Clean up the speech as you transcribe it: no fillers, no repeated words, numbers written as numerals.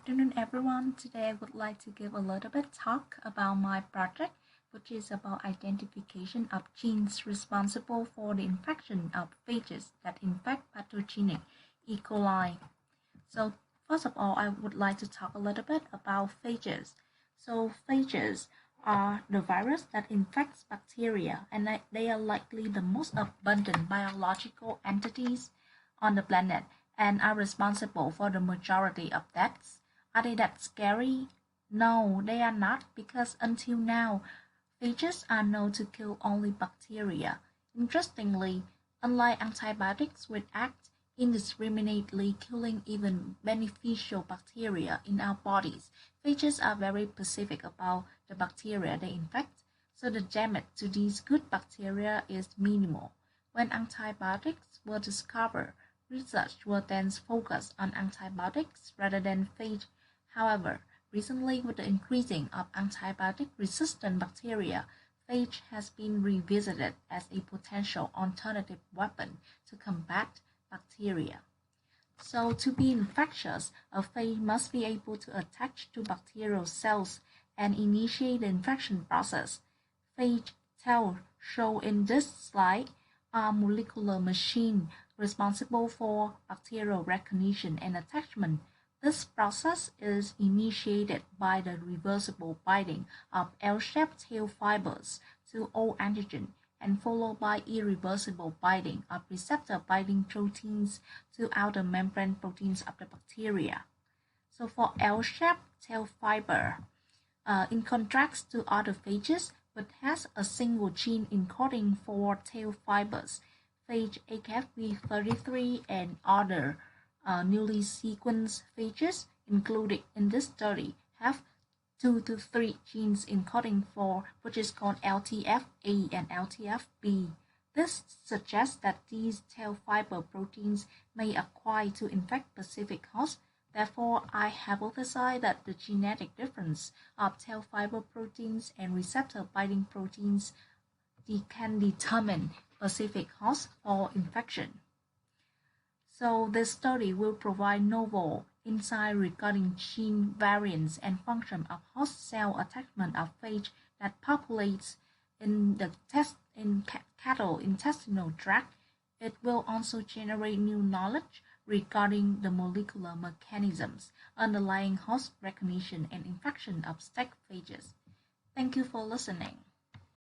afternoon, everyone. Today I would like to give a little bit talk about my project, which is about identification of genes responsible for the infection of phages that infect pathogenic E. coli. So first of all, I would like to talk a little bit about phages. So phages are the virus that infects bacteria, and they are likely the most abundant biological entities on the planet and are responsible for the majority of deaths. Are they that scary? No, they are not, because until now, phages are known to kill only bacteria. Interestingly, unlike antibiotics which act indiscriminately killing even beneficial bacteria in our bodies, phages are very specific about the bacteria they infect, so the damage to these good bacteria is minimal. When antibiotics were discovered, research will then focus on antibiotics rather than phage. However, recently with the increasing of antibiotic-resistant bacteria, phage has been revisited as a potential alternative weapon to combat bacteria. So to be infectious, a phage must be able to attach to bacterial cells and initiate the infection process. Phage cells shown in this slide are molecular machines responsible for bacterial recognition and attachment. This process is initiated by the reversible binding of L-shaped tail fibers to all antigen and followed by irreversible binding of receptor binding proteins to outer membrane proteins of the bacteria. So for L-shaped tail fiber, in contrast to other phages, which has a single gene encoding for tail fibers, phage HFV33 and other newly sequenced phages included in this study have 2 to 3 genes encoding for which is called LTFA and LTFB. This suggests that these tail fiber proteins may acquire to infect specific hosts. Therefore, I hypothesize that the genetic difference of tail fiber proteins and receptor binding proteins can determine specific hosts for infection. So this study will provide novel insight regarding gene variants and function of host cell attachment of phage that populates in the cattle intestinal tract. It will also generate new knowledge regarding the molecular mechanisms underlying host recognition and infection of stag phages. Thank you for listening.